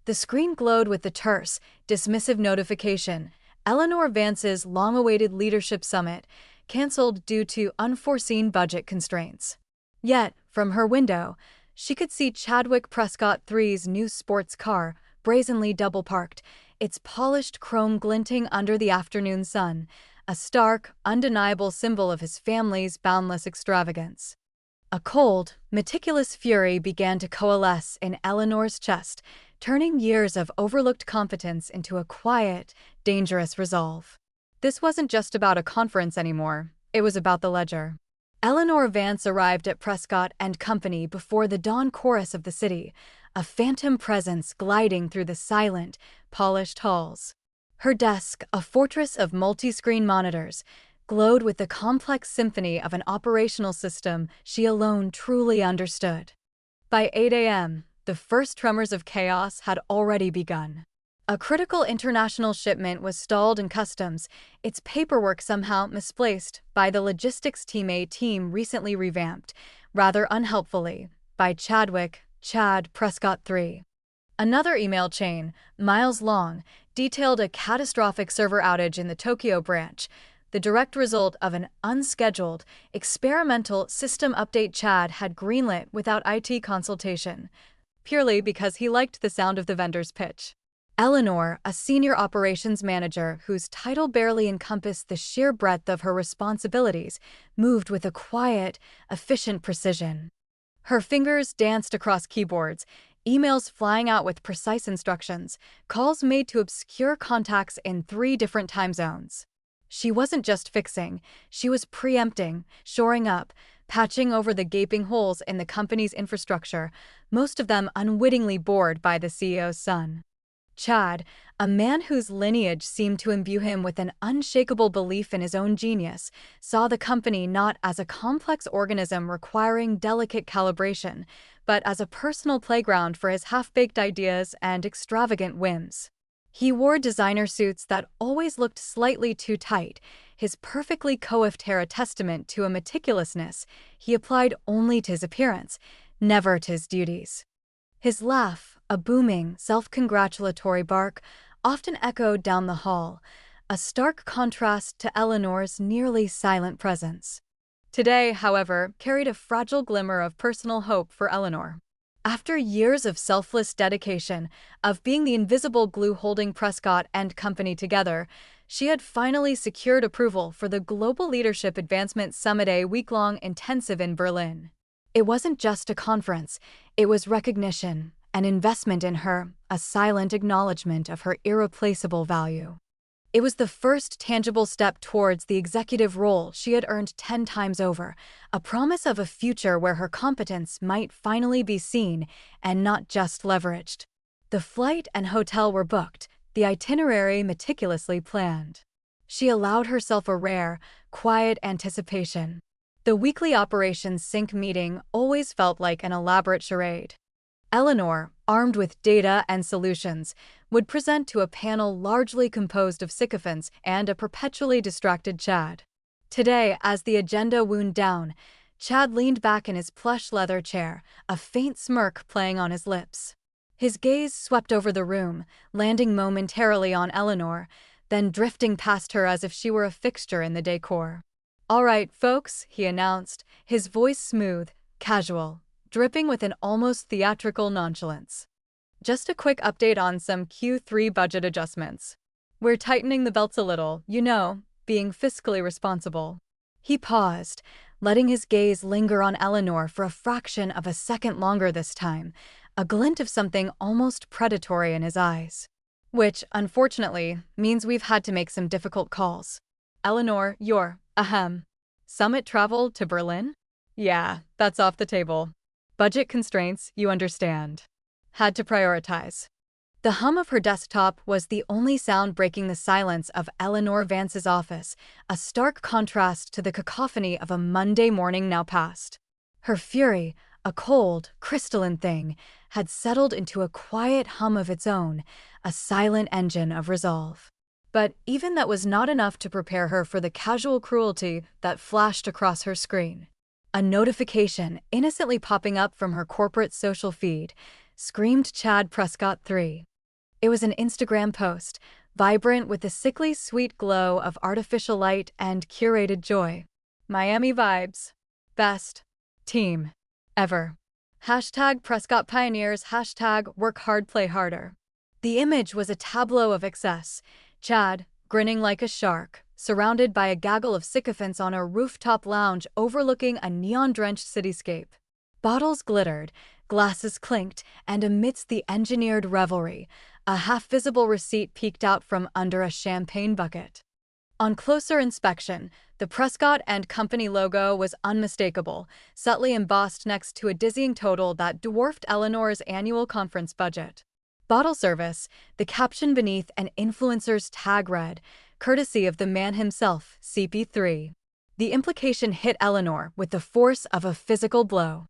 The screen glowed with the terse, dismissive notification: Eleanor Vance's long-awaited leadership summit, cancelled due to unforeseen budget constraints. Yet, from her window, she could see Chadwick Prescott III's new sports car, brazenly double-parked, its polished chrome glinting under the afternoon sun, a stark, undeniable symbol of his family's boundless extravagance. A cold, meticulous fury began to coalesce in Eleanor's chest, turning years of overlooked competence into a quiet, dangerous resolve. This wasn't just about a conference anymore, it was about the ledger. Eleanor Vance arrived at Prescott and Company before the dawn chorus of the city, a phantom presence gliding through the silent, polished halls. Her desk, a fortress of multi-screen monitors, glowed with the complex symphony of an operational system she alone truly understood. By 8 a.m., the first tremors of chaos had already begun. A critical international shipment was stalled in customs, its paperwork somehow misplaced by the logistics team, a team recently revamped, rather unhelpfully, by Chad Prescott III. Another email chain, miles long, detailed a catastrophic server outage in the Tokyo branch, the direct result of an unscheduled, experimental system update Chad had greenlit without IT consultation, purely because he liked the sound of the vendor's pitch. Eleanor, a senior operations manager whose title barely encompassed the sheer breadth of her responsibilities, moved with a quiet, efficient precision. Her fingers danced across keyboards, emails flying out with precise instructions, calls made to obscure contacts in 3 different time zones. She wasn't just fixing, she was preempting, shoring up, patching over the gaping holes in the company's infrastructure, most of them unwittingly bored by the CEO's son. Chad, a man whose lineage seemed to imbue him with an unshakable belief in his own genius, saw the company not as a complex organism requiring delicate calibration, but as a personal playground for his half-baked ideas and extravagant whims. He wore designer suits that always looked slightly too tight, his perfectly coiffed hair a testament to a meticulousness he applied only to his appearance, never to his duties. His laugh, a booming, self-congratulatory bark, often echoed down the hall, a stark contrast to Eleanor's nearly silent presence. Today, however, carried a fragile glimmer of personal hope for Eleanor. After years of selfless dedication, of being the invisible glue holding Prescott and Company together, she had finally secured approval for the Global Leadership Advancement Summit, a week-long intensive in Berlin. It wasn't just a conference, it was recognition, an investment in her, a silent acknowledgement of her irreplaceable value. It was the first tangible step towards the executive role she had earned 10 times over, a promise of a future where her competence might finally be seen and not just leveraged. The flight and hotel were booked, the itinerary meticulously planned. She allowed herself a rare, quiet anticipation. The weekly operations sync meeting always felt like an elaborate charade. Eleanor, armed with data and solutions, would present to a panel largely composed of sycophants and a perpetually distracted Chad. Today, as the agenda wound down, Chad leaned back in his plush leather chair, a faint smirk playing on his lips. His gaze swept over the room, landing momentarily on Eleanor, then drifting past her as if she were a fixture in the decor. "All right, folks," he announced, his voice smooth, casual, dripping with an almost theatrical nonchalance. "Just a quick update on some Q3 budget adjustments. We're tightening the belts a little, being fiscally responsible." He paused, letting his gaze linger on Eleanor for a fraction of a second longer this time, a glint of something almost predatory in his eyes. "Which, unfortunately, means we've had to make some difficult calls. Eleanor, summit travel to Berlin? Yeah, that's off the table. Budget constraints, you understand. Had to prioritize." The hum of her desktop was the only sound breaking the silence of Eleanor Vance's office, a stark contrast to the cacophony of a Monday morning now past. Her fury, a cold, crystalline thing, had settled into a quiet hum of its own, a silent engine of resolve. But even that was not enough to prepare her for the casual cruelty that flashed across her screen. A notification, innocently popping up from her corporate social feed, screamed Chad Prescott III. It was an Instagram post, vibrant with the sickly sweet glow of artificial light and curated joy. Miami vibes. Best team ever. Hashtag Prescott Pioneers, hashtag Work Hard, Play Harder. The image was a tableau of excess. Chad, grinning like a shark, surrounded by a gaggle of sycophants on a rooftop lounge overlooking a neon-drenched cityscape. Bottles glittered, glasses clinked, and amidst the engineered revelry, a half-visible receipt peeked out from under a champagne bucket. On closer inspection, the Prescott and Company logo was unmistakable, subtly embossed next to a dizzying total that dwarfed Eleanor's annual conference budget. Bottle service, the caption beneath an influencer's tag read, courtesy of the man himself, CP3. The implication hit Eleanor with the force of a physical blow.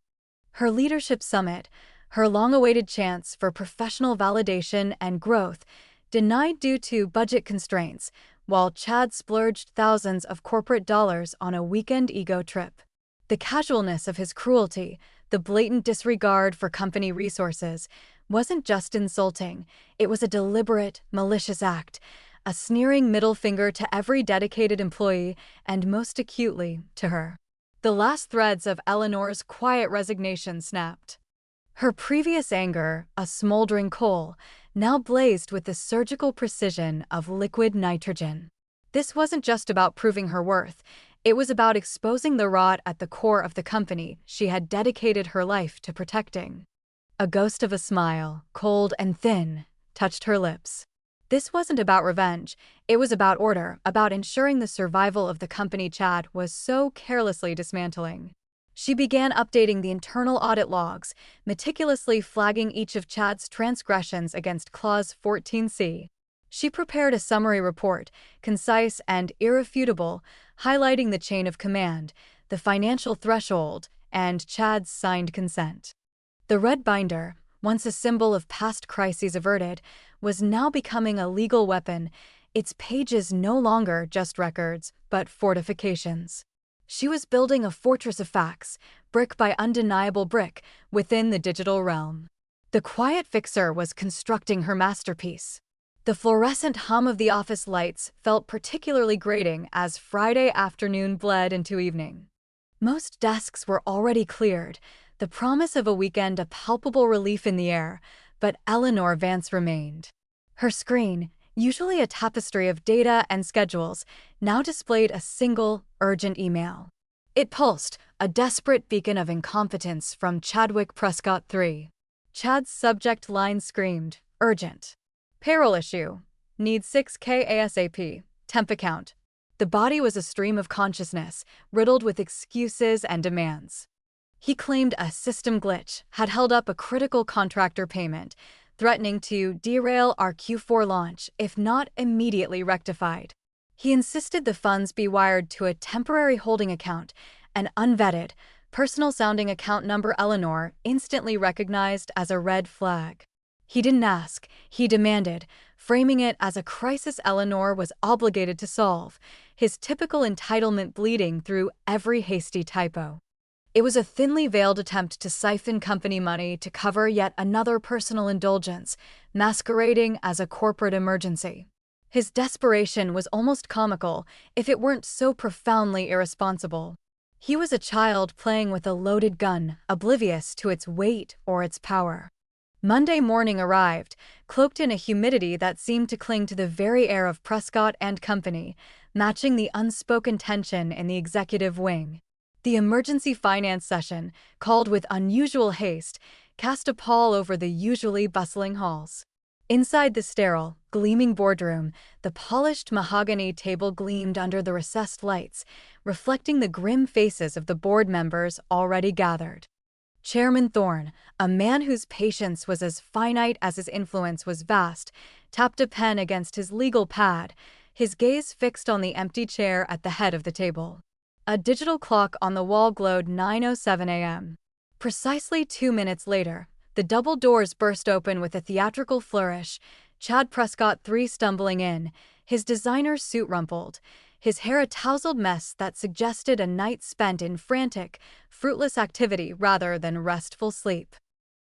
Her leadership summit, her long-awaited chance for professional validation and growth, denied due to budget constraints, while Chad splurged thousands of corporate dollars on a weekend ego trip. The casualness of his cruelty, the blatant disregard for company resources, wasn't just insulting, it was a deliberate, malicious act, a sneering middle finger to every dedicated employee and most acutely to her. The last threads of Eleanor's quiet resignation snapped. Her previous anger, a smoldering coal, now blazed with the surgical precision of liquid nitrogen. This wasn't just about proving her worth, it was about exposing the rot at the core of the company she had dedicated her life to protecting. A ghost of a smile, cold and thin, touched her lips. This wasn't about revenge, it was about order, about ensuring the survival of the company Chad was so carelessly dismantling. She began updating the internal audit logs, meticulously flagging each of Chad's transgressions against Clause 14C. She prepared a summary report, concise and irrefutable, highlighting the chain of command, the financial threshold, and Chad's signed consent. The red binder, once a symbol of past crises averted, was now becoming a legal weapon, its pages no longer just records, but fortifications. She was building a fortress of facts, brick by undeniable brick, within the digital realm. The quiet fixer was constructing her masterpiece. The fluorescent hum of the office lights felt particularly grating as Friday afternoon bled into evening. Most desks were already cleared, the promise of a weekend a palpable relief in the air, but Eleanor Vance remained. Her screen, usually a tapestry of data and schedules, now displayed a single, urgent email. It pulsed, a desperate beacon of incompetence from Chadwick Prescott III. Chad's subject line screamed, urgent. Payroll issue. Need 6K ASAP. Temp account. The body was a stream of consciousness, riddled with excuses and demands. He claimed a system glitch had held up a critical contractor payment, threatening to derail our Q4 launch if not immediately rectified. He insisted the funds be wired to a temporary holding account, an unvetted, personal-sounding account number Eleanor instantly recognized as a red flag. He didn't ask, he demanded, framing it as a crisis Eleanor was obligated to solve, his typical entitlement bleeding through every hasty typo. It was a thinly veiled attempt to siphon company money to cover yet another personal indulgence, masquerading as a corporate emergency. His desperation was almost comical, if it weren't so profoundly irresponsible. He was a child playing with a loaded gun, oblivious to its weight or its power. Monday morning arrived, cloaked in a humidity that seemed to cling to the very air of Prescott and Company, matching the unspoken tension in the executive wing. The emergency finance session, called with unusual haste, cast a pall over the usually bustling halls. Inside the sterile, gleaming boardroom, the polished mahogany table gleamed under the recessed lights, reflecting the grim faces of the board members already gathered. Chairman Thorne, a man whose patience was as finite as his influence was vast, tapped a pen against his legal pad, his gaze fixed on the empty chair at the head of the table. A digital clock on the wall glowed 9:07 a.m. Precisely 2 minutes later, the double doors burst open with a theatrical flourish, Chad Prescott III stumbling in, his designer suit rumpled, his hair a tousled mess that suggested a night spent in frantic, fruitless activity rather than restful sleep.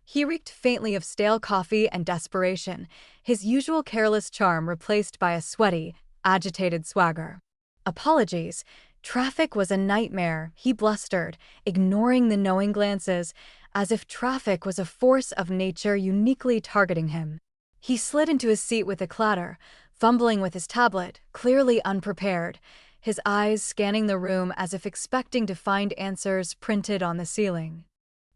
He reeked faintly of stale coffee and desperation, his usual careless charm replaced by a sweaty, agitated swagger. Apologies. Traffic was a nightmare, he blustered, ignoring the knowing glances, as if traffic was a force of nature uniquely targeting him. He slid into his seat with a clatter, fumbling with his tablet, clearly unprepared, his eyes scanning the room as if expecting to find answers printed on the ceiling.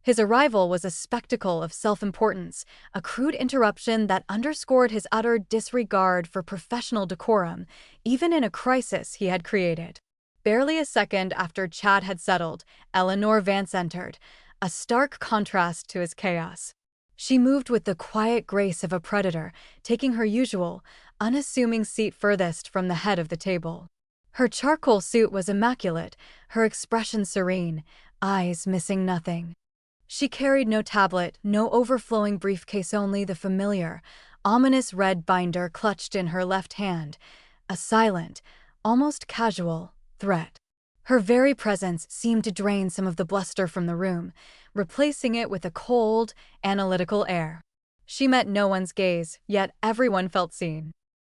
His arrival was a spectacle of self-importance, a crude interruption that underscored his utter disregard for professional decorum, even in a crisis he had created. Barely a second after Chad had settled, Eleanor Vance entered, a stark contrast to his chaos. She moved with the quiet grace of a predator, taking her usual, unassuming seat furthest from the head of the table. Her charcoal suit was immaculate, her expression serene, eyes missing nothing. She carried no tablet, no overflowing briefcase, only the familiar, ominous red binder clutched in her left hand, a silent, almost casual threat. Her very presence seemed to drain some of the bluster from the room, replacing it with a cold, analytical air. She met no one's gaze, yet everyone felt seen.